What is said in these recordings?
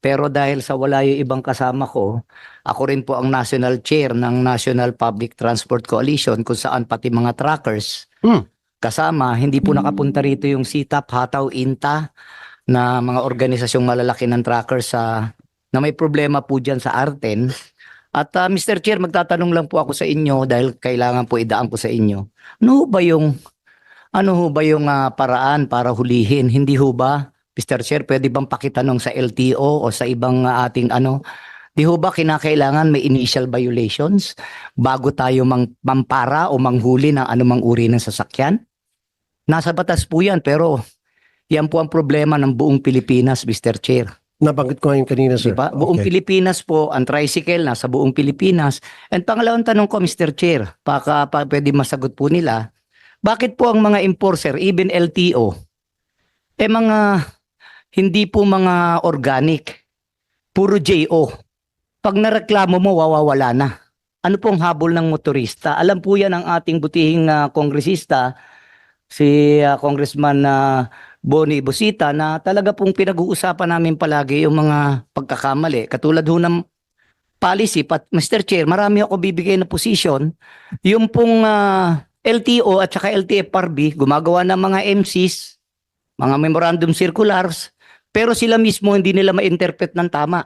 Pero dahil sa wala yung ibang kasama ko, ako rin po ang national chair ng National Public Transport Coalition kung saan pati mga truckers Hmm. kasama, hindi po nakapunta rito yung SITAP, Hataw, INTA na mga organisasyong malalaki ng truckers na may problema po dyan sa Arten. At Mr. Chair, magtatanong lang po ako sa inyo dahil kailangan po idaan ko sa inyo. Ano ho ba yung paraan para hulihin? Hindi ho ba? Mr. Chair, pwede bang pakitanong sa LTO o sa ibang ating di ho ba kinakailangan may initial violations bago tayo mampara o manghuli ng anumang uri ng sasakyan? Nasa batas po yan, pero yan po ang problema ng buong Pilipinas, Mr. Chair. Nabanggit ko ngayon kanina, sir. Diba? Buong Okay. Pilipinas po, ang tricycle nasa buong Pilipinas. And pangalawang tanong ko, Mr. Chair, pwede masagot po nila, bakit po ang mga enforcer, even LTO, mga hindi po mga organic, puro JO. Pag nareklamo mo, wawawala na. Ano pong habol ng motorista? Alam po yan ang ating butihing kongresista, si Congressman Boni Busita, na talaga pong pinag-uusapan namin palagi yung mga pagkakamali. Katulad ho ng policy, Mr. Chair, marami ako bibigay na posisyon. Yung pong LTO at saka LTFRB, gumagawa ng mga MCs, mga memorandum circulars, pero sila mismo hindi nila ma-interpret ng tama.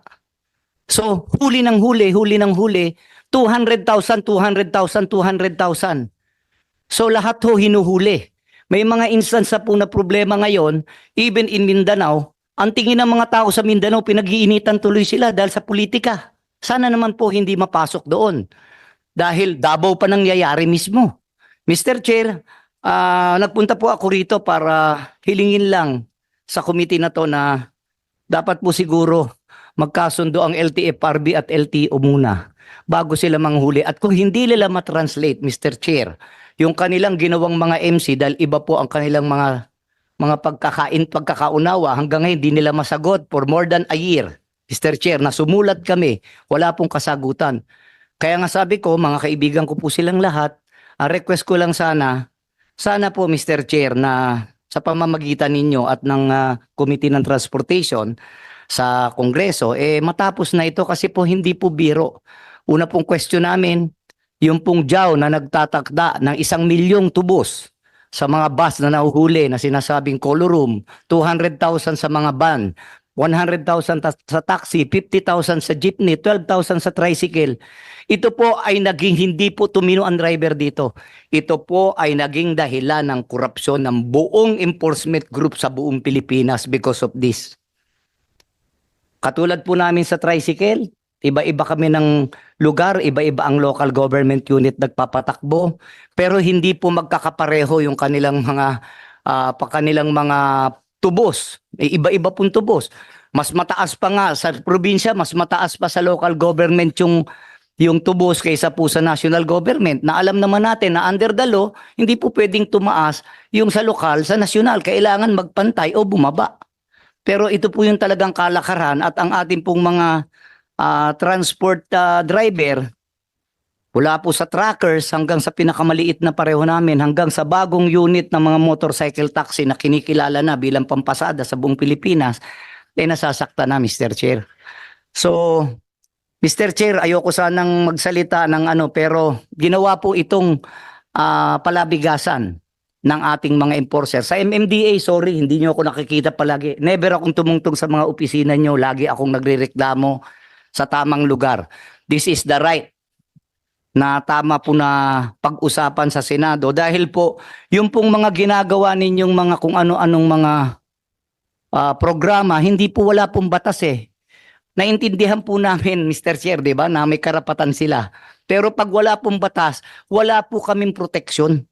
So, huli ng huli, 200,000, 200,000, 200,000. So, lahat ho hinuhuli. May mga instance po na problema ngayon, even in Mindanao, ang tingin ng mga tao sa Mindanao, pinag-iinitan tuloy sila dahil sa politika. Sana naman po hindi mapasok doon. Dahil Davao pa nangyayari mismo. Mr. Chair, nagpunta po ako rito para hilingin lang sa committee na to na dapat po siguro magkasundo ang LTFRB at LTO muna bago sila manghuli. At kung hindi nila matranslate, Mr. Chair, yung kanilang ginawang mga MC, dahil iba po ang kanilang mga pagkakaunawa, hanggang ngayon hindi nila masagot for more than a year. Mr. Chair, nasumulat kami, wala pong kasagutan. Kaya nga sabi ko, mga kaibigan ko po silang lahat, ang request ko lang sana po Mr. Chair na sa pamamagitan ninyo at ng Committee ng Transportation sa Kongreso, matapos na ito kasi po hindi po biro. Una pong question namin, yung pong JAW na nagtatakda ng 1,000,000 tubos sa mga bus na nahuhuli na sinasabing colorum, 200,000 sa mga van, 100,000 sa taxi, 50,000 sa jeepney, 12,000 sa tricycle. Ito po ay naging hindi po tumino ang driver dito. Ito po ay naging dahilan ng korupsyon ng buong enforcement group sa buong Pilipinas because of this. Katulad po namin sa tricycle, iba-iba kami ng lugar, iba-iba ang local government unit nagpapatakbo, pero hindi po magkakapareho yung kanilang mga tubos. Iba-iba pong tubos. Mas mataas pa nga sa probinsya, mas mataas pa sa local government yung tubos kaysa po sa national government, na alam naman natin na under the law, hindi po pwedeng tumaas yung sa lokal, sa national. Kailangan magpantay o bumaba. Pero ito po yung talagang kalakaran, at ang ating pong mga transport driver, wala po sa trackers hanggang sa pinakamaliit na pareho namin, hanggang sa bagong unit ng mga motorcycle taxi na kinikilala na bilang pampasada sa buong Pilipinas, nasasakta na, Mr. Chair. So, Mr. Chair, ayoko sanang magsalita ng pero ginawa po itong palabigasan ng ating mga enforcer. Sa MMDA, sorry, hindi nyo ako nakikita palagi. Never akong tumungtong sa mga opisina nyo. Lagi akong nagrereklamo sa tamang lugar. This is the right na tama po na pag-usapan sa Senado. Dahil po, yung pong mga ginagawa ninyong mga kung ano-anong mga programa, hindi po wala pong batas eh. Naintindihan po namin, Mr. Chair, di ba, na may karapatan sila. Pero pag wala pong batas, wala po kaming proteksyon.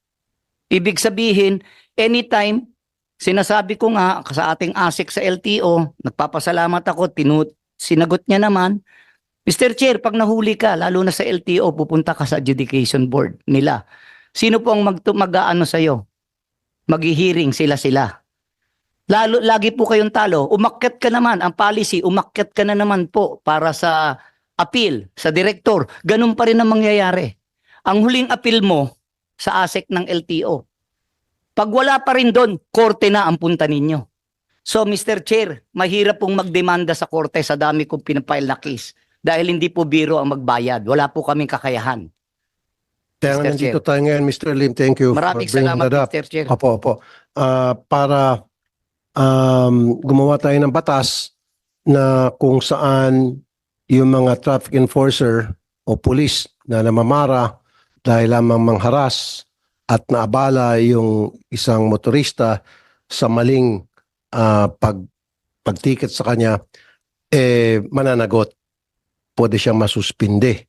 Ibig sabihin, anytime, sinasabi ko nga sa ating ASEC sa LTO, nagpapasalamat ako, sinagot niya naman, Mr. Chair, pag nahuli ka, lalo na sa LTO, pupunta ka sa adjudication board nila. Sino po ang mag-aano sa'yo? Mag-hearing sila. Lagi po kayong talo. Umakyat ka naman, ang policy, umakyat ka na naman po para sa appeal, sa direktor. Ganun pa rin ang mangyayari. Ang huling appeal mo sa ASEC ng LTO. Pag wala pa rin doon, korte na ang punta ninyo. So Mr. Chair, mahirap pong magdemanda sa korte sa dami kong pinapile na case dahil hindi po biro ang magbayad. Wala po kaming kakayahan. Kaya nga Mr. nandito Chair. tayo ngayon, Mr. Lim. Thank you Maraming for bringing salamat, that up. Mr. Chair. Opo, opo. Para gumawa tayo ng batas na kung saan yung mga traffic enforcer o police na namamara dahil lamang mangharas at naabala yung isang motorista sa maling pagtiket sa kanya, mananagot. Pwede siyang masuspinde.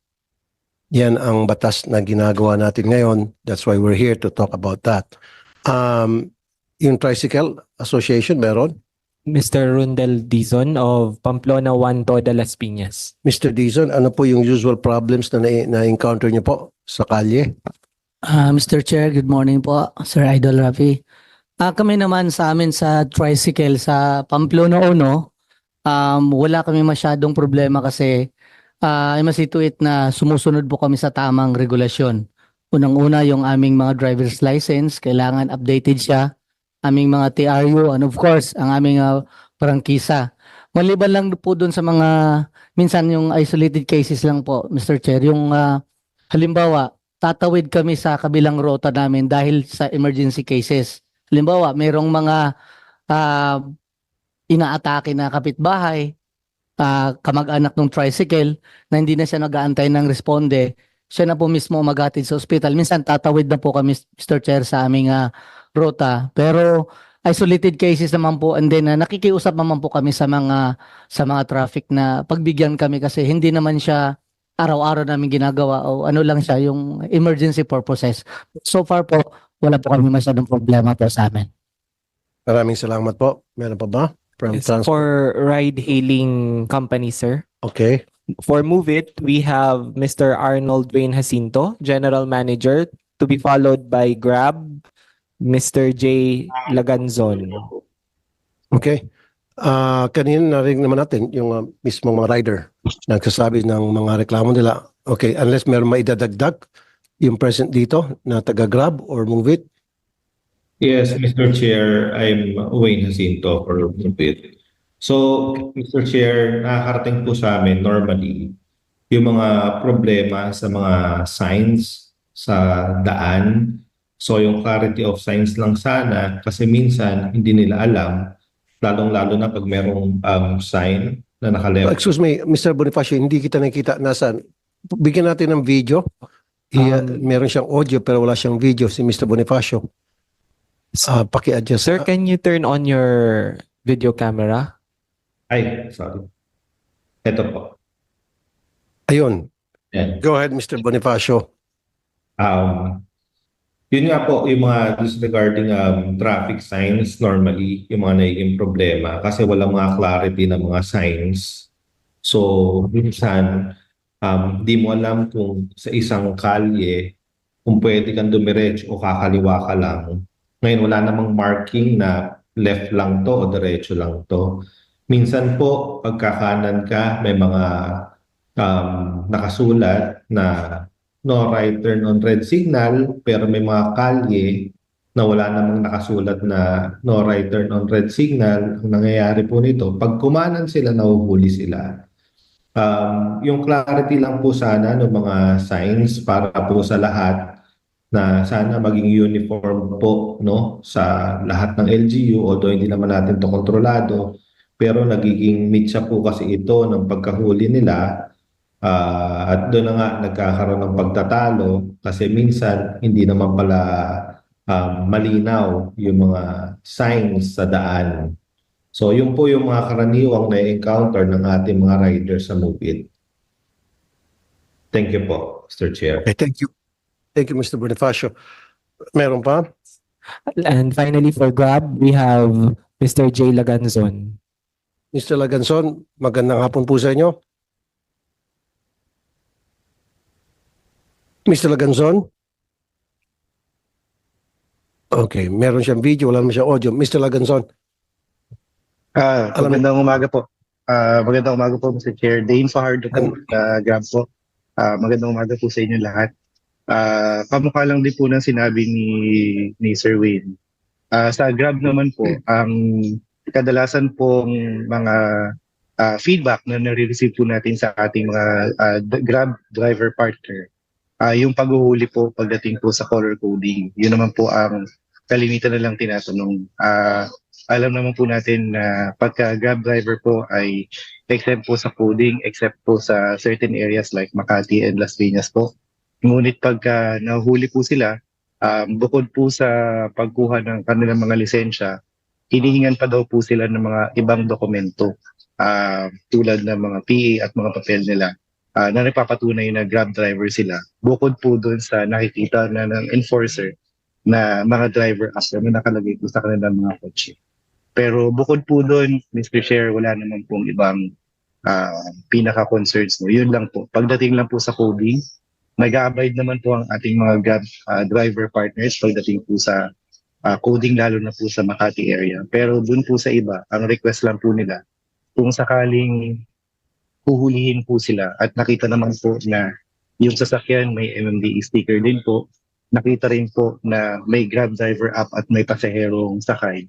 Yan ang batas na ginagawa natin ngayon. That's why we're here to talk about that. Yung Tricycle Association, meron? Mr. Rundel Dizon of Pamplona 1 Toda Las Piñas. Mr. Dizon, ano po yung usual problems na na-encounter niyo po sa kalye? Mr. Chair, good morning po, Sir Idol Rafi. Kami naman sa amin sa tricycle sa Pamplona 1, wala kami masyadong problema kasi I'm masituit na sumusunod po kami sa tamang regulasyon. Unang-una yung aming mga driver's license, kailangan updated siya. Aming mga TRU and of course ang aming prangkisa. Maliban lang po dun sa mga minsan yung isolated cases lang po, Mr. Chair, yung halimbawa tatawid kami sa kabilang rota namin dahil sa emergency cases. Halimbawa, mayroong mga inaatake na kapitbahay, kamag-anak ng tricycle na hindi na siya nag-aantay ng responde, siya na po mismo magatid sa ospital. Minsan tatawid na po kami, Mr. Chair, sa aming rota. Pero isolated cases naman po and then nakikiusap naman po kami sa mga traffic na pagbigyan kami kasi hindi naman siya araw-araw namin ginagawa o ano lang siya yung emergency purposes. So far po wala po kami masyadong problema po sa amin. Maraming salamat po. Meron pa ba? From Yes, transport? for ride-hailing company, sir. Okay. For Move It, we have Mr. Arnold Wayne Jacinto, General Manager, to be followed by Grab, Mr. J. Laganzon. Okay. Kanina narinig naman natin yung mismong mga rider nagsasabi ng mga reklamo nila. Okay, unless meron maidadagdag yung present dito na taga-Grab or Move It. Yes, Mr. Chair, I'm Wayne Jacinto for Mubit. So, Mr. Chair, nakakarating po sa amin normally yung mga problema sa mga signs sa daan. So, yung clarity of signs lang sana kasi minsan hindi nila alam, lalong-lalo na pag merong sign na nakalewat. Excuse me, Mr. Bonifacio, hindi kita nakita. Nasaan? Bigyan natin ng video. Meron siyang audio pero wala siyang video si Mr. Bonifacio. Paki-adjust. Sir, can you turn on your video camera? Ay, sorry. Ito po. Ayun. Yan. Go ahead, Mr. Bonifacio. Yun nga po, yung mga disregarding traffic signs, normally, yung mga nagiging problema kasi walang mga clarity ng mga signs. So, minsan, di mo alam kung sa isang kalye, kung pwede kang dumiretso o kakaliwa ka lang. Ngayon, wala namang marking na left lang to o diretso lang to. Minsan po, pagkakanan ka, may mga nakasulat na no right turn on red signal, pero may mga kalye na wala namang nakasulat na no right turn on red signal. Ang nangyayari po nito, pag kumanan sila, nahuhuli sila. Yung clarity lang po sana ng mga signs para po sa lahat na sana maging uniform po no sa lahat ng LGU, although hindi naman natin to kontrolado, pero nagiging mitsa po kasi ito ng pagkahuli nila. At doon na nga nagkakaroon ng pagtatalo kasi minsan hindi naman pala malinaw yung mga signs sa daan. So yun po yung mga karaniwang na-encounter ng ating mga riders sa Move It. Thank you po, Mr. Chair. Okay, thank you. Thank you, Mr. Bonifacio. Meron pa? And finally, for Grab, we have Mr. J. Laganzon. Mr. Laganzon, magandang hapon po sa inyo. Mr. Laganzon? Okay, meron siyang video, wala naman siyang audio. Mr. Laganzon? Magandang umaga po. Magandang umaga po, Mr. Chair. Dane Fajardo po, Grab po. Magandang umaga po sa inyo lahat. Kamukha lang din po ng sinabi ni Sir Wayne. Sa Grab naman po, ang kadalasan pong mga feedback na nare-receive po natin sa ating mga Grab driver partner, yung paghuhuli po pagdating po sa color coding, yun naman po ang kalimitan na lang tinatanong. Alam naman po natin na pagka Grab driver po ay exempt po sa coding, except po sa certain areas like Makati and Las Piñas po. Ngunit pagka nahuli po sila, bukod po sa pagkuha ng kanilang mga lisensya, hinihingan pa daw po sila ng mga ibang dokumento tulad ng mga PA at mga papel nila na nagpapatunay na Grab driver sila. Bukod po doon sa nakikita na ng enforcer na mga driver app na nakalagay po sa kanilang mga kotse. Pero bukod po doon, Mr. Chair, wala naman pong ibang pinaka-concerns mo. Yun lang po. Pagdating lang po sa coding, nag-a-abide naman po ang ating mga Grab driver partners pagdating po sa coding, lalo na po sa Makati area. Pero doon po sa iba, ang request lang po nila, kung sakaling huhulihin po sila at nakita naman po na yung sasakyan may MMDA sticker din po, nakita rin po na may Grab driver app at may pasaherong sakay,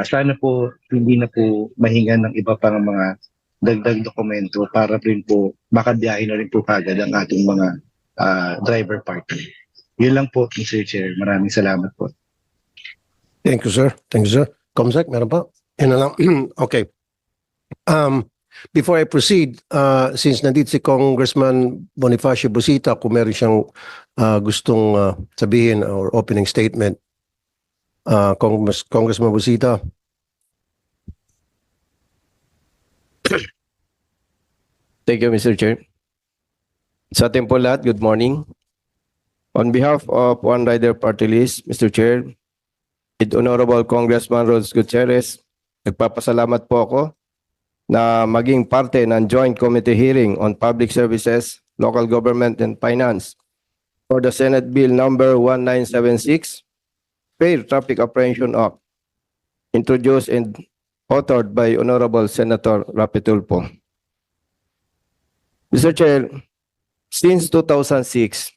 sana po hindi na po mahingan ng iba pang mga dagdag dokumento para rin po makabiyahe na rin po kagad ang ating mga driver partner. Yun lang po, Mr. Chair. Maraming salamat po. Thank you, sir. Thank you, sir. Comsec, meron pa? Yan na lang. Okay. Before I proceed, since nandito si Congressman Bonifacio Busita, kung meron siyang gustong sabihin or opening statement, Congressman Busita. Thank you, Mr. Chair. Sa ating po lahat, good morning. On behalf of One Rider Party List, Mr. Chair, with Honorable Congressman Rhodes Gutierrez, nagpapasalamat po ako na maging parte ng Joint Committee Hearing on Public Services, Local Government and Finance for the Senate Bill number 1976, Fair Traffic Apprehension Act, introduced and authored by Honorable Senator Rapi Tulfo. Mr. Chair, since 2006,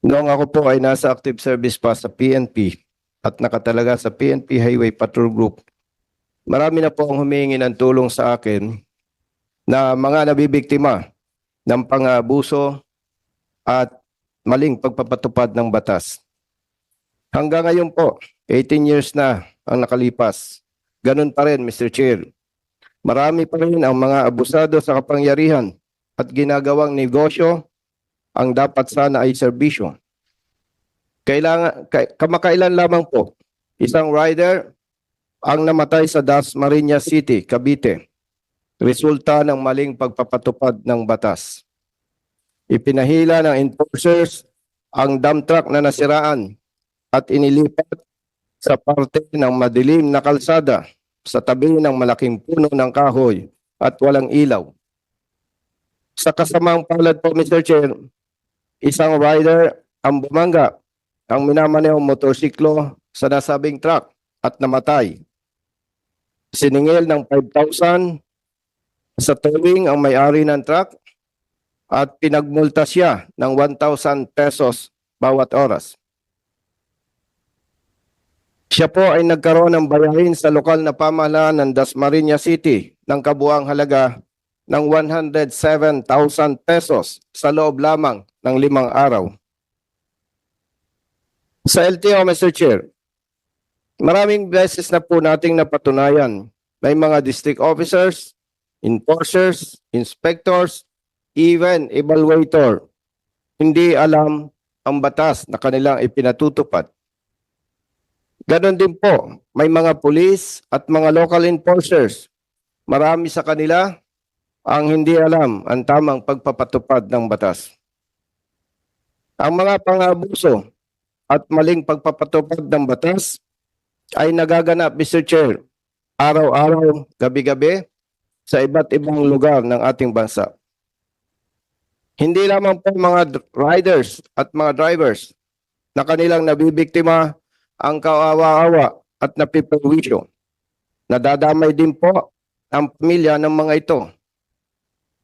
noong ako po ay nasa active service pa sa PNP at nakatalaga sa PNP Highway Patrol Group, marami na po ang humingi ng tulong sa akin na mga nabibiktima ng pang-abuso at maling pagpapatupad ng batas. Hanggang ngayon po, 18 years na ang nakalipas. Ganun pa rin, Mr. Chair. Marami pa rin ang mga abusado sa kapangyarihan at ginagawang negosyo ang dapat sana ay serbisyo. Kamakailan lamang po, isang rider ang namatay sa Dasmariñas City, Cavite, resulta ng maling pagpapatupad ng batas. Ipinahila ng enforcers ang dump truck na nasiraan at inilipat sa parte ng madilim na kalsada sa tabi ng malaking puno ng kahoy at walang ilaw. Sa kasamang palad po, Mr. Chair, isang rider ang bumangga ang minamanehong motorsiklo sa nasabing truck at namatay. Siningil ng 5,000 sa towing ang may-ari ng truck at pinagmulta siya ng 1,000 pesos bawat oras. Siya po ay nagkaroon ng bayarin sa lokal na pamahalaan ng Dasmariñas City ng kabuang halaga ng 107,000 pesos sa loob lamang ng 5 araw. Sa LTO, Mr. Chair, maraming beses na po nating napatunayan may mga district officers, enforcers, inspectors, even evaluator, hindi alam ang batas na kanilang ipinatutupad. Ganon din po, may mga police at mga local enforcers. Marami sa kanila ang hindi alam ang tamang pagpapatupad ng batas. Ang mga pang-abuso at maling pagpapatupad ng batas ay nagaganap, Mr. Chair, araw-araw, gabi-gabi sa iba't ibang lugar ng ating bansa. Hindi lamang po mga riders at mga drivers na kanilang nabibiktima ang kawawa-awa at napiperwisyo. Nadadamay din po ang pamilya ng mga ito.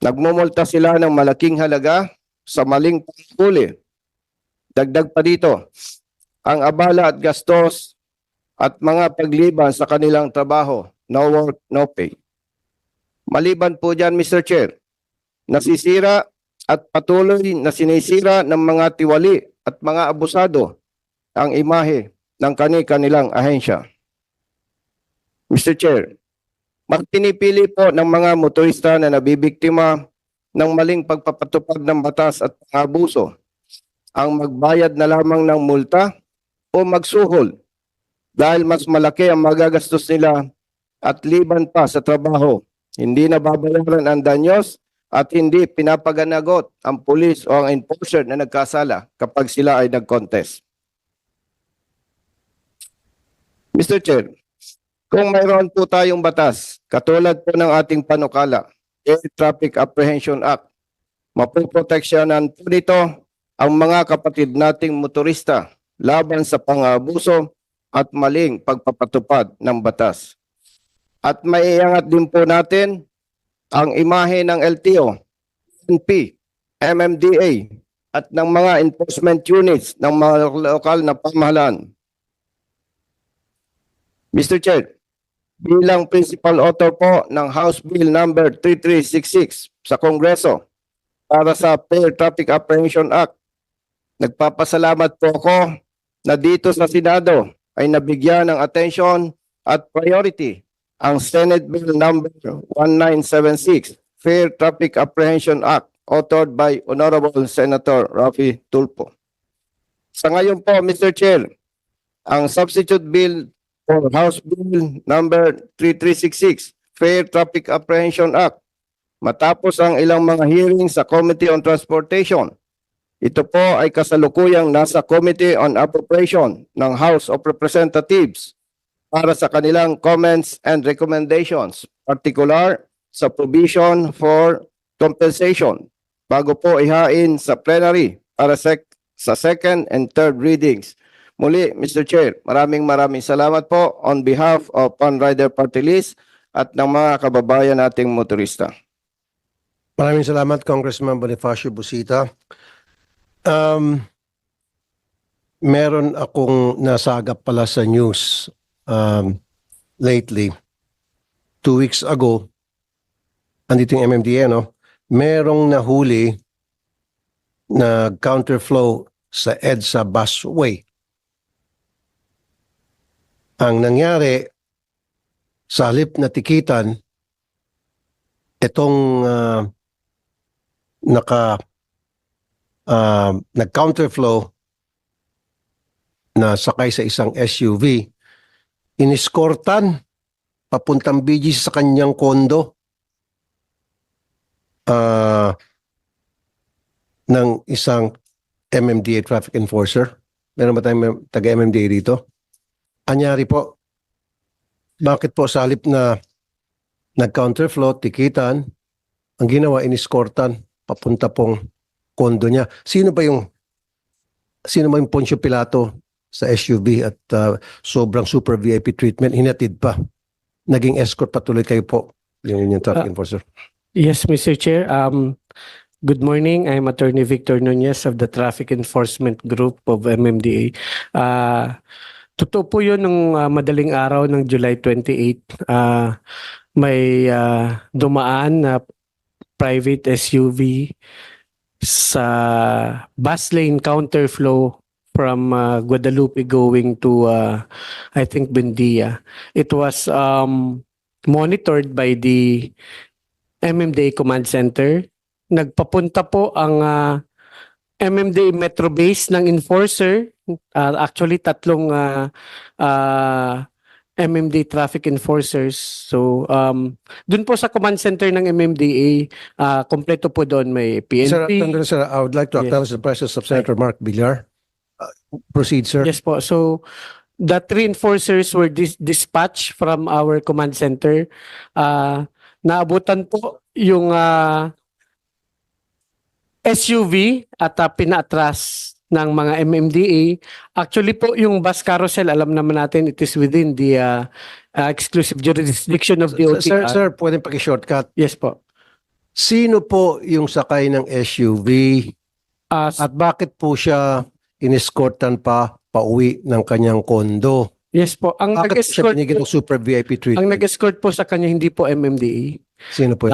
Nagmumulta sila ng malaking halaga sa maling panghuli. Dagdag pa dito, ang abala at gastos at mga pagliban sa kanilang trabaho no work, no pay. Maliban po dyan, Mr. Chair, nasisira at patuloy na sinisira ng mga tiwali at mga abusado ang imahe ng kanilang ahensya. Mr. Chair, mas pinipili po ng mga motorista na nabibiktima ng maling pagpapatupad ng batas at abuso ang magbayad na lamang ng multa o magsuhol dahil mas malaki ang magagastos nila at liban pa sa trabaho. Hindi nababayaran ang danyos at hindi pinapaganagot ang pulis o ang enforcer na nagkasala kapag sila ay nag-contest. Mr. Chair, kung mayroon po tayong batas, katulad po ng ating panukala, Air Traffic Apprehension Act, mapoproteksyonan po nito ang mga kapatid nating motorista laban sa pang-aabuso at maling pagpapatupad ng batas. At maiangat din po natin ang imahe ng LTO, PNP, MMDA at ng mga enforcement units ng mga lokal na pamahalaan. Mr. Chair, bilang principal author po ng House Bill number 3366 sa Kongreso para sa Fair Traffic Apprehension Act, nagpapasalamat po ako na dito sa Senado ay nabigyan ng atensyon at priority ang Senate Bill number 1976, Fair Traffic Apprehension Act, authored by Honorable Senator Raffy Tulfo. Sa ngayon po, Mr. Chair, ang substitute bill for House Bill number 3366, Fair Traffic Apprehension Act, matapos ang ilang mga hearing sa Committee on Transportation, ito po ay kasalukuyang nasa Committee on Appropriation ng House of Representatives para sa kanilang comments and recommendations, particular sa provision for compensation bago po ihain sa plenary para sa second and third readings. Muli, Mr. Chair, maraming salamat po on behalf of Panrider Party List at ng mga kababayan nating motorista. Maraming salamat, Congressman Bonifacio Busita. Meron akong nasagap pala sa news lately. 2 weeks ago, andito yung MMDA, no? Merong nahuli na counterflow sa EDSA busway. Ang nangyari, sa halip na tikitan, itong nag-counterflow na sakay sa isang SUV, iniskortan papuntang BGC sa kanyang kondo ng isang MMDA traffic enforcer. Meron ba tayong taga-MMDA dito? Anyari po, bakit po sa halip na nag-counterflow, tikitan, ang ginawa, iniskortan papunta pong kondo niya. Sino ba yung Poncio Pilato sa SUV at sobrang super VIP treatment, hinatid pa? Naging escort patuloy kayo po, yung traffic enforcer. Yes, Mr. Chair. Good morning. I'm Attorney Victor Nunez of the Traffic Enforcement Group of MMDA. Totoo po yun nung madaling araw ng July 28. May dumaan na private SUV sa bus lane counterflow from Guadalupe going to I think Buendia. It was monitored by the MMDA Command Center. Nagpapunta po ang MMDA Metro Base ng enforcer. Actually, tatlong MMDA traffic enforcers. So, dun po sa command center ng MMDA, kompleto po doon may PNP. Sir, I would like to acknowledge the presence of Senator Mark Villar. Proceed, sir. Yes po. So, the 3 enforcers were dispatched from our command center. Naabutan po yung SUV at pinaatras ng mga MMDA. Actually po, yung bus carousel, alam naman natin, it is within the exclusive jurisdiction of the OTR. Sir, pwedeng paki-shortcut. Yes po. Sino po yung sakay ng SUV at bakit po siya iniskortan pa pauwi ng kanyang kondo? Yes po. Ang Bakit po siya nag-escort binigyan ng super VIP ang treatment? nag-escort po sa kanya hindi po MMDA. Sino po yun?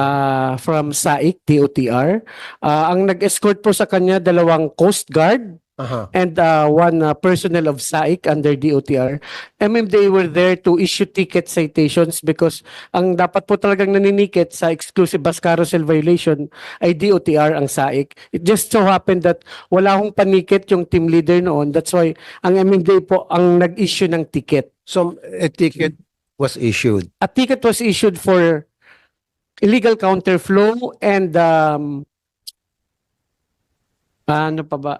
From SAIC, DOTR. Ang nag-escort po sa kanya 2 Coast Guard Aha. and 1 personnel of SAIC under DOTR. MMDA were there to issue ticket citations because ang dapat po talagang naninikit sa exclusive bus carousel violation ay DOTR ang SAIC. It just so happened that wala akong panikit yung team leader noon. That's why ang MMDA po ang nag-issue ng ticket. So, a ticket was issued. A ticket was issued for illegal counterflow and ano pa ba?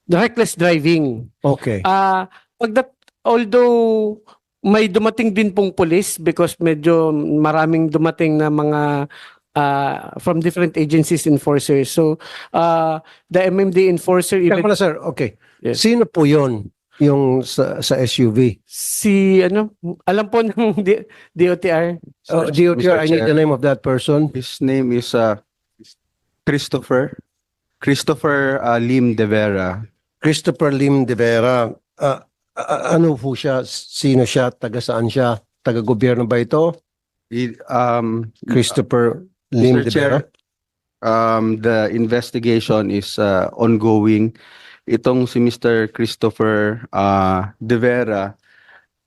The reckless driving. Okay. Although may dumating din pong police because medyo maraming dumating na mga from different agencies enforcers. So the MMD enforcer Kaya even pala, sir, okay. Yes. Sino po yun yung sa SUV? si alam po ng DOTR. DOTR, I need Chair. the name of that person. His name is Christopher Lim De Vera. Christopher Lim De Vera. Ano po siya? Sino siya? Taga saan siya? Taga-gobyerno ba ito? Christopher Lim Mr. De Chair, Vera? the investigation is ongoing. Itong si Mr. Christopher De Vera,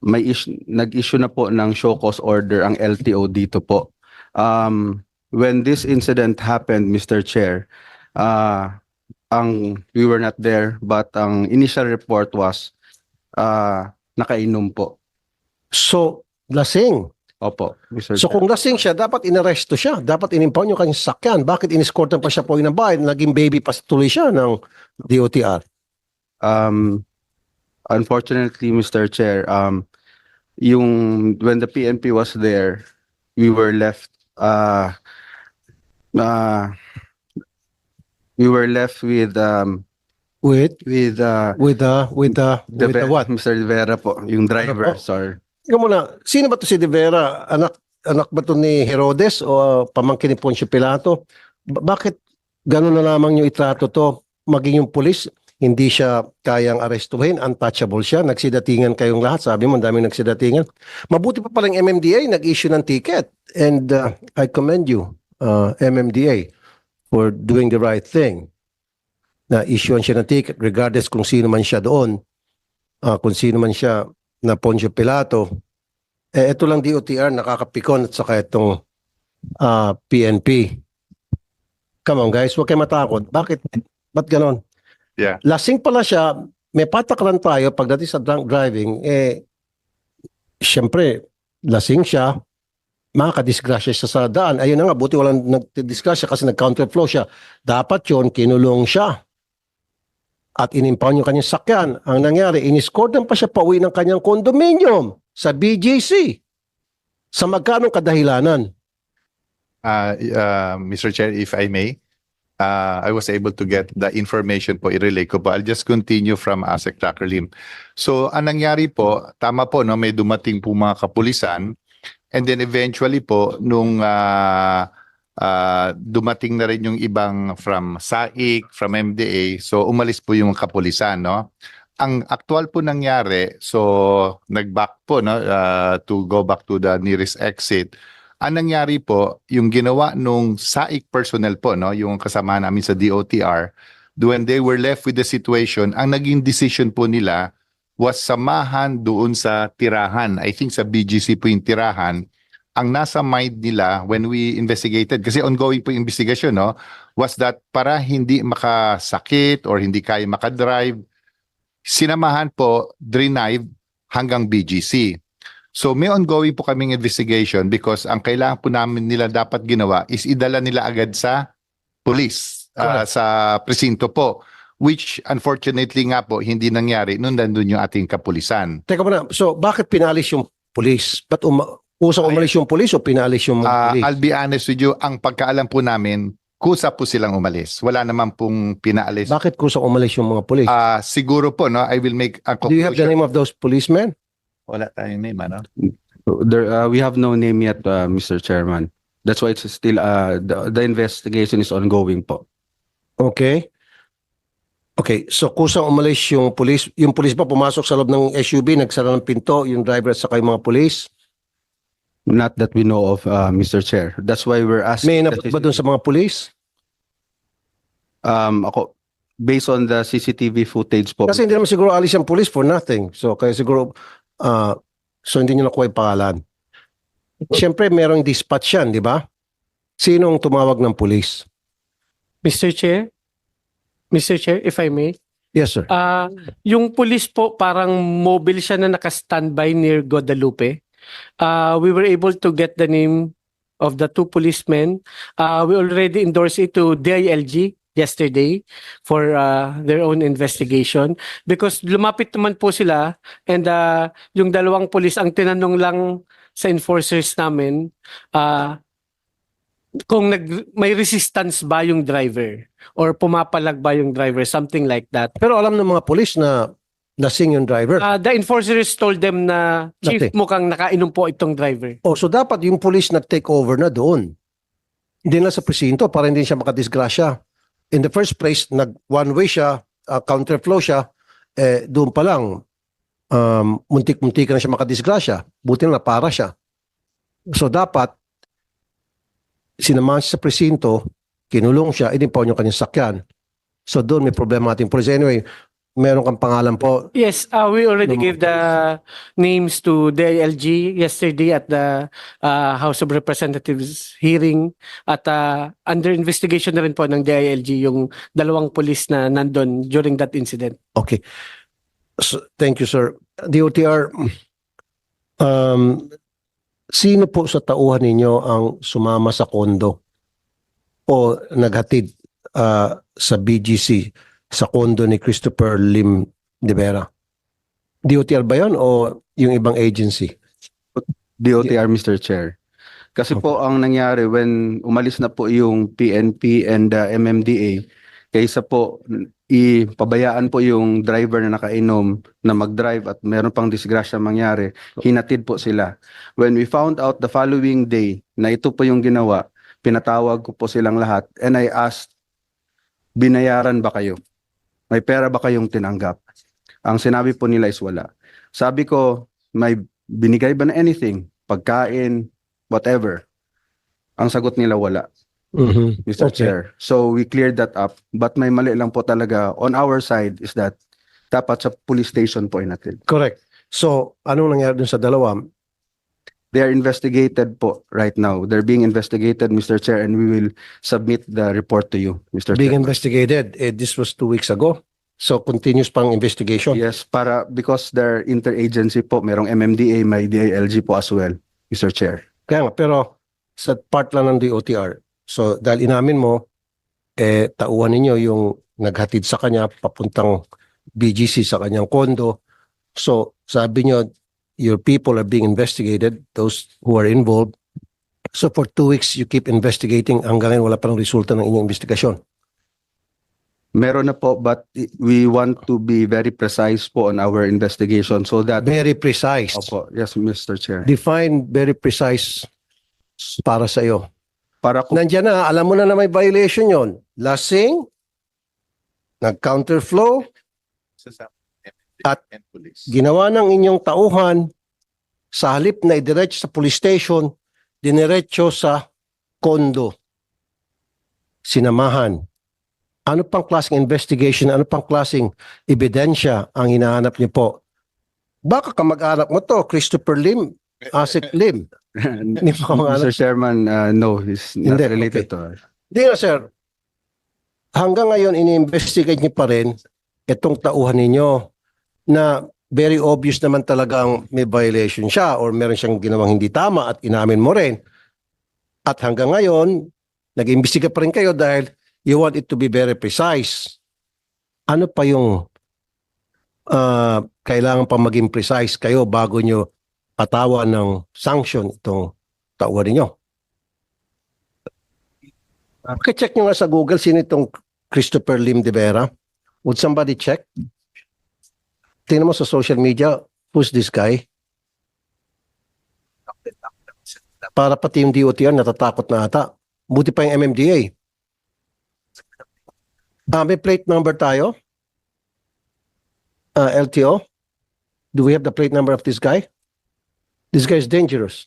nag-issue na po ng show cause order ang LTO dito po. When this incident happened, Mr. Chair, we were not there, but ang initial report was nakainom po. So, lasing. Opo, Mr. So Chair. kung lasing siya, dapat inaresto siya. Dapat inimpound yung kanyang sakyan. Bakit iniskortan pa siya po ng bahay? Naging baby pa tuloy siya ng DOTR. Unfortunately, Mr. Chair, when the PNP was there, we were left with With what? Mr. De Vera po, yung driver, Ano po? sorry. Ikaw muna, sino ba to si De Vera? Anak ba to ni Herodes o pamangkin ni Poncio Pilato? Bakit gano'n na lamang yung itrato to? Maging yung pulis, hindi siya kayang arestuhin, untouchable siya, nagsidatingan kayong lahat, sabi mo, ang daming nagsidatingan. Mabuti pa palang MMDA, nag-issue ng ticket. And I commend you, MMDA, for doing the right thing. Na-issuean siya ng ticket, regardless kung sino man siya doon, kung sino man siya na Poncio Pilato. Ito lang DOTR, nakakapikon at saka itong PNP. Come on guys, huwag kayo matakot. Bakit? Ba't ganon? Yeah. Lasing pala siya, may patakaran tayo pagdating sa drunk driving, syempre, lasing siya, makakadisgrasya siya sa daan. Ayun na nga, buti walang nagdisgrasya kasi nag-counterflow siya. Dapat yon kinulong siya. At inimpound yung kanyang sakyan. Ang nangyari, iniskordan pa siya pauwi ng kanyang condominium sa BGC. Sa magkanong kadahilanan? Mr. Chair, if I may, I was able to get the information po, i-relay ko po. I'll just continue from ASEC Dr. Lim. So, ang nangyari po, tama po, no, may dumating po mga kapulisan, and then eventually po, nung dumating na rin yung ibang from SAIC, from MDA, so umalis po yung kapulisan, no? Ang actual po nangyari, so nag-back po, no, to go back to the nearest exit. Ang nangyari po, yung ginawa nung SAIC personnel po, no, yung kasama namin sa DOTR, when they were left with the situation, ang naging decision po nila was samahan doon sa tirahan. I think sa BGC po yung tirahan. Ang nasa mind nila when we investigated, kasi ongoing po yung investigation, no, was that para hindi makasakit or hindi kaya makadrive, sinamahan po, drive hanggang BGC. So may ongoing po kaming investigation because ang kailangan po namin nila dapat ginawa is idala nila agad sa police, sa presinto po. Which unfortunately nga po hindi nangyari nung nandun yung ating kapulisan. Teka muna, so bakit pinalis yung police? Ba't usang umalis yung police o pinalis yung mga police? I'll be honest with you, ang pagkaalam po namin, kusa po silang umalis. Wala naman pong pinaalis. Bakit kusang umalis yung mga police? Siguro po, no, I will make a Do you have the conclusion. name of those policemen? Wala tayong name, ano? We have no name yet, Mr. Chairman. That's why it's still the investigation is ongoing po. Okay. Okay, so kusang umalis yung pulis ba pumasok sa loob ng SUV, nagsara ng pinto, yung driver at saka yung mga pulis? Not that we know of, Mr. Chair. That's why we're asking. May the inabot ba dun sa mga pulis? Based on the CCTV footage po. Kasi hindi naman siguro alis yung pulis for nothing. So kaya siguro, so hindi nyo nakuha yung pangalan. Siyempre, merong dispatch yan, di ba? Sinong tumawag ng pulis? Mr. Chair, if I may. Yes, sir. Yung police po parang mobile siya na naka-standby near Guadalupe. We were able to get the name of the two policemen. We already endorsed it to DILG yesterday for their own investigation because lumapit naman po sila and yung dalawang police ang tinanong lang sa enforcers namin kung may resistance ba yung driver or pumapalag ba yung driver, something like that. Pero alam ng mga pulis na lasing yung driver. The enforcers told them na, Chief, Dati. mukhang nakainom po itong driver. Oh, so dapat yung pulis na take over na doon. Hindi na sa presinto para hindi siya makadisgrasya. In the first place, nag one way siya, counterflow siya, doon pa lang, muntik-muntik na siya makadisgrasya. Buti na para siya. So dapat, sinamahan siya sa presinto, kinulong siya, inipaw niyo kanyang sakyan. So doon may problema ating police. Anyway, meron kang pangalan po. Yes, we already gave the names to DILG yesterday at the House of Representatives hearing at under investigation na rin po ng DILG yung dalawang police na nandun during that incident. Okay. So, thank you, sir. DOTR, sino po sa tauhan ninyo ang sumama sa kondo o naghatid sa BGC sa kondo ni Christopher Lim de Vera? DOTR ba yun o yung ibang agency? DOTR, Mr. Chair. Kasi po ang nangyari when umalis na po yung PNP and MMDA, kaysa po ipabayaan po yung driver na nakainom na mag-drive at meron pang disgrasya mangyari, hinatid po sila. When we found out the following day na ito po yung ginawa, pinatawag ko po silang lahat and I asked, binayaran ba kayo? May pera ba kayong tinanggap? Ang sinabi po nila is wala. Sabi ko, may binigay ba na anything? Pagkain, whatever. Ang sagot nila wala, Mr. Okay. Chair. So we cleared that up. But may mali lang po talaga on our side is that dapat sa police station po inatid. Correct. So, anong nangyari dun sa dalawa? They are investigated po right now. They're being investigated, Mr. Chair, and we will submit the report to you, Mr. Being Chair. investigated. This was 2 weeks ago. So, continuous pang investigation. Yes, because they're interagency po. Merong MMDA, may DILG po as well, Mr. Chair. Kaya nga, pero sa part lang ng DOTR. So, dahil inamin mo, tauhan ninyo yung naghatid sa kanya papuntang BGC sa kanyang kondo. So, sabi nyo, your people are being investigated, those who are involved. So, for 2 weeks, you keep investigating hanggang ngayon wala pa ng resulta ng inyong investigasyon. Meron na po, but we want to be very precise po on our investigation so that... Very precise. Opo, yes, Mr. Chair. Define very precise para sa iyo. Para kung Nandiyan na, alam mo na may violation yon. Lasing, nag-counterflow, At ginawa ng inyong tauhan, sa halip na idiretso sa police station, diniretso sa kondo. Sinamahan. Ano pang klaseng investigation, ano pang klaseng ebidensya ang hinahanap niyo po? Baka kamag-anak mo to, Christopher Lim, Asik Lim. Hindi pa kamag-anak. Mr. Chairman, no, he's not Hindi, related okay. to us. Hindi nga, sir. Hanggang ngayon, ini-investigate niyo pa rin itong tauhan ninyo na very obvious naman talagang may violation siya or meron siyang ginawang hindi tama at inamin mo rin. At hanggang ngayon, nag-imbestiga pa rin kayo dahil you want it to be very precise. Ano pa yung kailangan pa maging precise kayo bago nyo patawan ng sanction itong tauhan ninyo? Check nyo nga sa Google sino itong Christopher Lim de Vera. Would somebody check? Tingnan mo sa social media, who's this guy? Para pati yung DOTR natatakot na ata. Buti pa yung MMDA. May plate number tayo. LTO? Do we have the plate number of this guy? This guy is dangerous.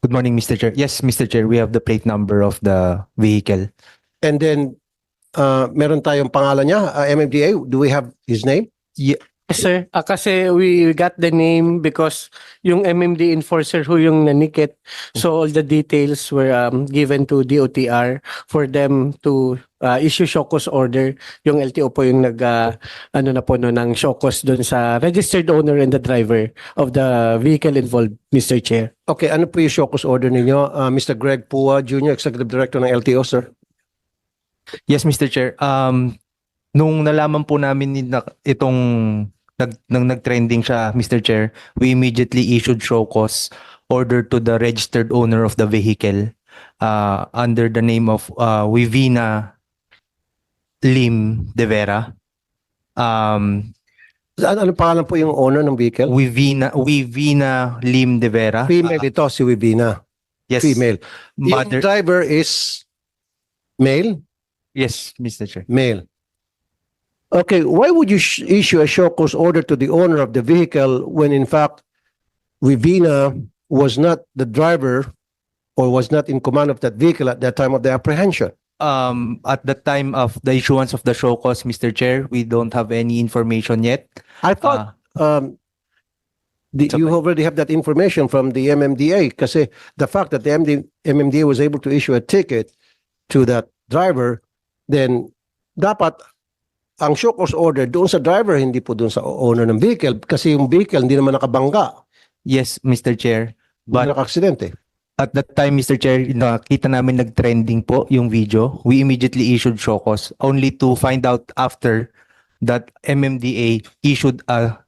Good morning, Mr. Chair. Yes, Mr. Chair, we have the plate number of the vehicle. And then, meron tayong pangalan niya, MMDA. Do we have his name? Yes, sir. Kasi we got the name because yung MMD enforcer who yung nanikit. So all the details were given to DOTR for them to issue show cause order. Yung LTO po yung ng show cause dun sa registered owner and the driver of the vehicle involved, Mr. Chair. Okay, ano po yung show cause order ninyo? Mr. Greg Pua Jr., Executive Director ng LTO, sir. Yes, Mr. Chair. Nung nalaman po namin itong nag-trending siya, Mr. Chair, we immediately issued show cause order to the registered owner of the vehicle under the name of Wivina Lim De Vera. Ano pangalan po yung owner ng vehicle? Wivina Lim De Vera. Female ito, si Wivina. Yes. Female. Yung Mother. driver is male? Yes, Mr. Chair. Male. Okay, why would you issue a show cause order to the owner of the vehicle when in fact Wivina was not the driver or was not in command of that vehicle at that time of the apprehension? At the time of the issuance of the show cause, Mr. Chair, we don't have any information yet. I thought you already have that information from the MMDA kasi the fact that the MMDA was able to issue a ticket to that driver, then dapat ang show cause order doon sa driver, hindi po doon sa owner ng vehicle kasi yung vehicle hindi naman nakabangga. Yes, Mr. Chair. But But naka-aksidente. at that time, Mr. Chair, nakita namin nag-trending po yung video. We immediately issued show cause only to find out after that MMDA issued a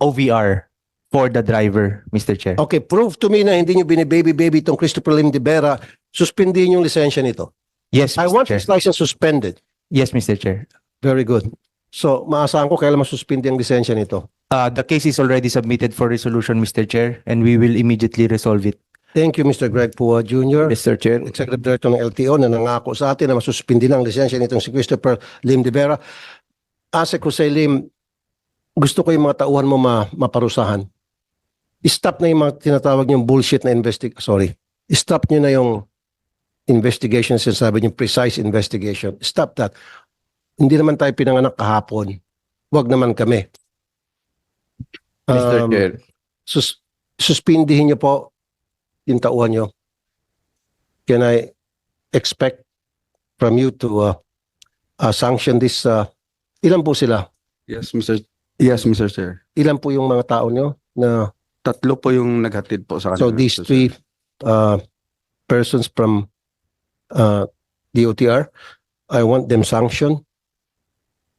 OVR for the driver, Mr. Chair. Okay, prove to me na hindi nyo binibaby-baby itong Christopher Lim de Vera, suspindihin yung lisensya nito. Yes, I Mr. want Chair. his license suspended. Yes, Mr. Chair. Very good. So, maasahan ko kailan masuspindi ang lisensya nito. The case is already submitted for resolution, Mr. Chair, and we will immediately resolve it. Thank you, Mr. Greg Pua Jr., Mr. Chair. Executive Director ng LTO na nangako sa atin na masuspindi na ang lisensya nitong si Christopher Lim de Vera. Asek Jose Lim, gusto ko yung mga tauhan mo maparusahan. Stop na yung mga tinatawag niyong bullshit na Stop niyo na yung investigation, sinasabi niyong precise investigation. Stop that. Hindi naman tayo pinanganak kahapon. Huwag naman kami. Mr. Chair. Suspindihin niyo po yung tauhan niyo. Can I expect from you to sanction this? Ilan po sila? Yes, Mr. Chair. Ilan po yung mga tao niyo na 3 po yung naghatid po sa kanila. so these Mr. three Chair. persons from DOTR, I want them sanctioned.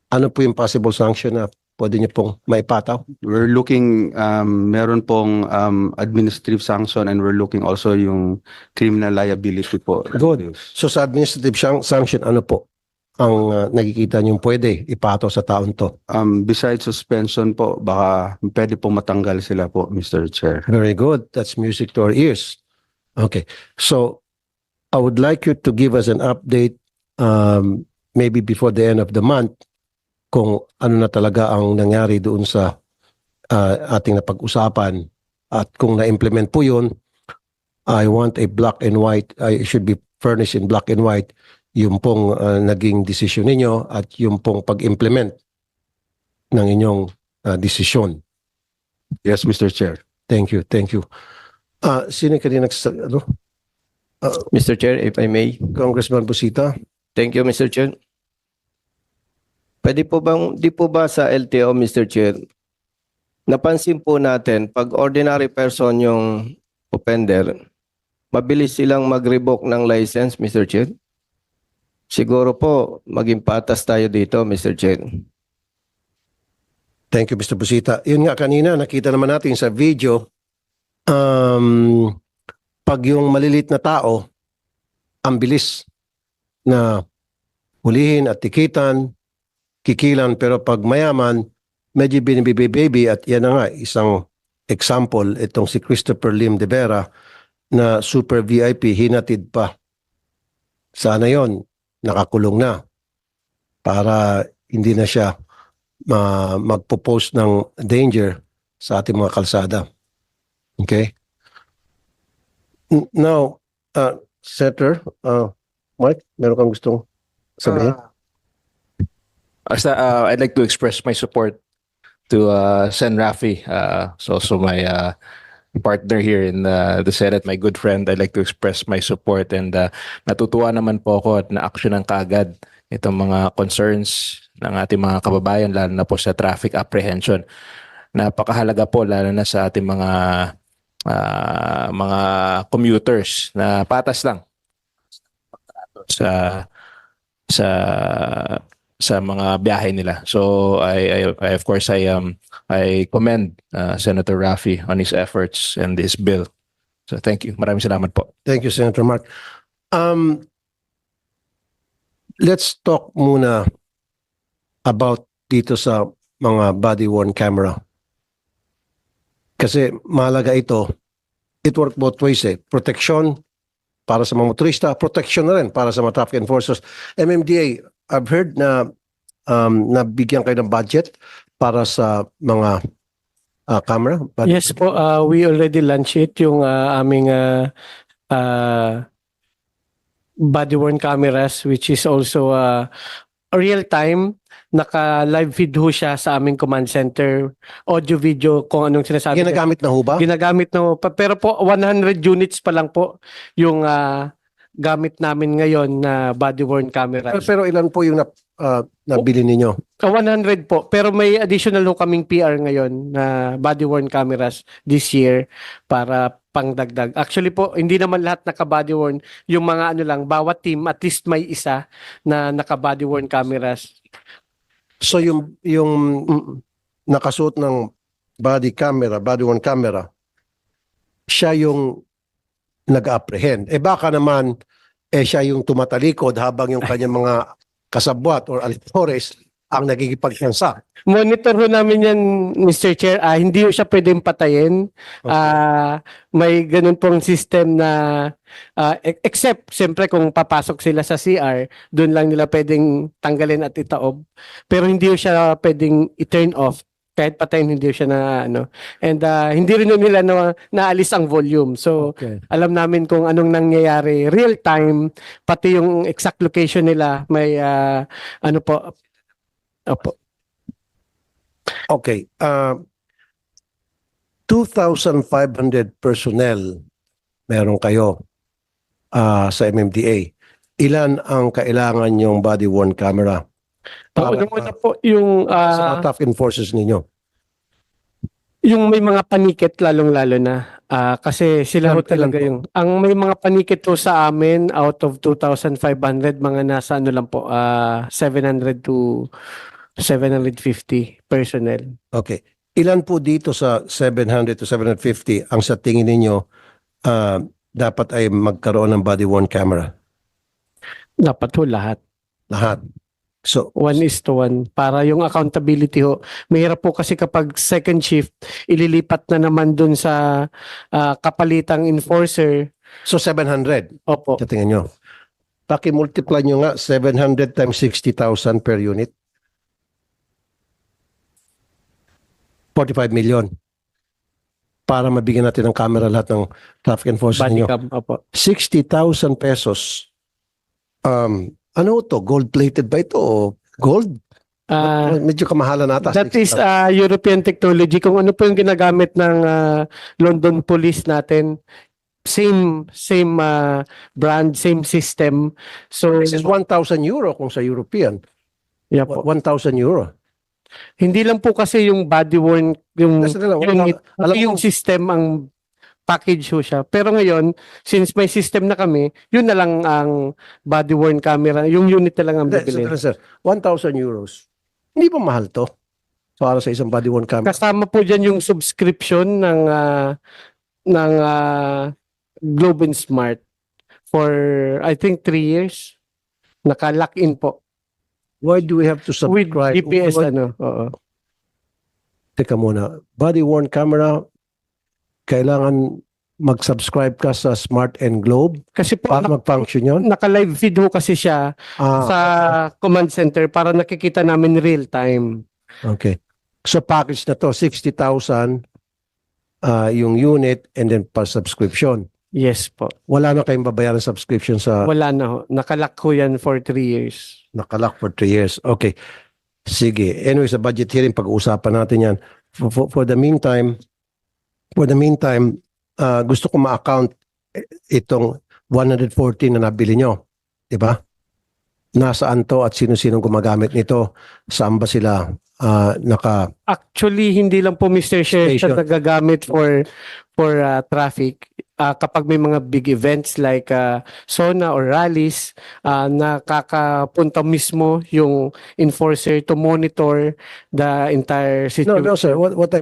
Ano po yung possible sanction na pwede niyo pong maipataw? We're looking, meron pong administrative sanction and we're looking also yung criminal liability po. Good. So sa administrative sanction, ano po ang nakikita niyong pwede ipataw sa taon to? Besides suspension po, baka pwede pong matanggal sila po, Mr. Chair. Very good. That's music to our ears. Okay. So I would like you to give us an update maybe before the end of the month kung ano na talaga ang nangyari doon sa ating napag-usapan at kung na-implement po yun, I want a black and white, I should be furnished in black and white yung pong naging desisyon ninyo at yung pong pag-implement ng inyong desisyon. Yes, Mr. Chair. Thank you, thank you. Sino kanina Mr. Chair, if I may. Congressman Busita? Thank you, Mr. Chair. Di po ba sa LTO, Mr. Chair, napansin po natin, pag ordinary person yung offender, mabilis silang mag-revoke ng license, Mr. Chair? Siguro po, maging patas tayo dito, Mr. Chair. Thank you, Mr. Busita. Yun nga kanina, nakita naman natin sa video, pag yung malilit na tao, ang bilis na hulihin at tikitan, kikilan, pero pag mayaman, medyo binibibaby at yan na nga, isang example, itong si Christopher Lim de Vera na super VIP, hinatid pa. Sana yon nakakulong na para hindi na siya magpo-post ng danger sa ating mga kalsada. Okay? Now, Senator, Mike, meron kang gustong sabihin? I'd like to express my support to Sen. Rafi. So my partner here in the Senate, my good friend. I'd like to express my support and natutuwa naman po ako at na-actionan kaagad itong mga concerns ng ating mga kababayan, lalo na po sa traffic apprehension. Napakahalaga po lalo na sa ating mga commuters na patas lang sa mga biyahe nila. So I of course I commend Senator Rafi on his efforts and this bill. So thank you. Maraming salamat po. Thank you, Senator Mark. Let's talk muna about dito sa mga body-worn camera. Kasi mahalaga ito. It work both ways eh. Protection para sa mga motorista, protection na rin para sa mga traffic enforcers. MMDA, I've heard na nabigyan kayo ng budget para sa mga camera. Yes po, we already launched it, yung aming body-worn cameras, which is also real-time. Naka-live feed ho siya sa aming command center, audio-video, kung anong sinasabi. Ginagamit na ho ba? Ginagamit na ho. Pero po, 100 units pa lang po yung gamit namin ngayon na body-worn camera. Pero ilan po yung nabili ninyo? 100 po. Pero may additional ho kaming PR ngayon na body-worn cameras this year para pangdagdag. Actually po, hindi naman lahat naka-body-worn. Yung mga ano lang, bawat team, at least may isa na naka-body-worn cameras. So yung nakasuot ng body-worn camera, siya yung nag-apprehend. Baka naman, siya yung tumatalikod habang yung kanyang mga kasabwat or alipores ang nagigipagkansa. Monitor ho namin yan, Mr. Chair. Hindi ho siya pwedeng patayin. May ganun pong system na except siyempre kung papasok sila sa CR, doon lang nila pwedeng tanggalin at itaob. Pero hindi ho siya pwedeng i-turn off. Kahit patayin, hindi ho siya na ano. And hindi rin nila naalis ang volume. So alam namin kung anong nangyayari real time, pati yung exact location nila may ano po. Opo. Okay. 2,500 personnel meron kayo sa MMDA. Ilan ang kailangan yung body-worn camera? Una po yung sa mga traffic enforcers ninyo. yung may mga panikit lalong-lalo na. Kasi sila ho talaga yung ang may mga panikit po sa amin out of 2,500 mga nasa ano lang po 700 to 750 personnel. Okay. Ilan po dito sa 700 to 750 ang sa tingin ninyo dapat ay magkaroon ng body-worn camera? Dapat ho lahat. Lahat. So 1:1 para yung accountability ho. Mahirap po kasi kapag second shift ililipat na naman dun sa kapalitang enforcer. So 700. Opo. Sa tingin nyo. Paki-multiply nyo nga 700 times 60,000 per unit. 45 million. Para mabigyan natin ng camera lahat ng traffic enforcers ninyo. Bodycam, opo. 60,000 pesos. Ano to? Gold-plated ba ito o gold? Medyo kamahalan nata. That is European technology. Kung ano po yung ginagamit ng London Police natin, same brand, same system. So This is 1,000 euro kung sa European. yeah po. 1,000 euro. Hindi lang po kasi yung body worn, yung Kasi na lang, unit, alam yung ko- system ang package ho siya. Pero ngayon, since may system na kami, yun na lang ang body worn camera, yung unit na lang ang Hindi, bibili. sir, 1,000 euros. Hindi pa mahal to para sa isang body-worn camera. Kasama po dyan yung subscription ng Globe and Smart for I think 3 years. Naka-lock in po. Why do we have to With subscribe? GPS Why- ano. Oo. Teka muna. Body-worn camera, kailangan mag-subscribe ka sa Smart and Globe Kasi po, para mag-function yun? naka-live feed ho kasi siya Ah, sa command center para nakikita namin real time. okay. So package na to, 60,000 yung unit and then per subscription. Yes po. Wala na kayong babayaran subscription sa Wala na ho. Nakalock ho yan for 3 years. nakalock for 3 years. Okay. Sige. Anyway, sa budget hearing, pag-uusapan natin yan. For the meantime, gusto ko ma-account itong 114 na nabili nyo. Diba? Nasaan to at sino-sino gumagamit nito? Saan ba sila Actually, hindi lang po Mr. Chair siya Station. nagagamit for traffic. Kapag may mga big events like SONA or rallies, nakakapunta mismo yung enforcer to monitor the entire situation. No, sir. What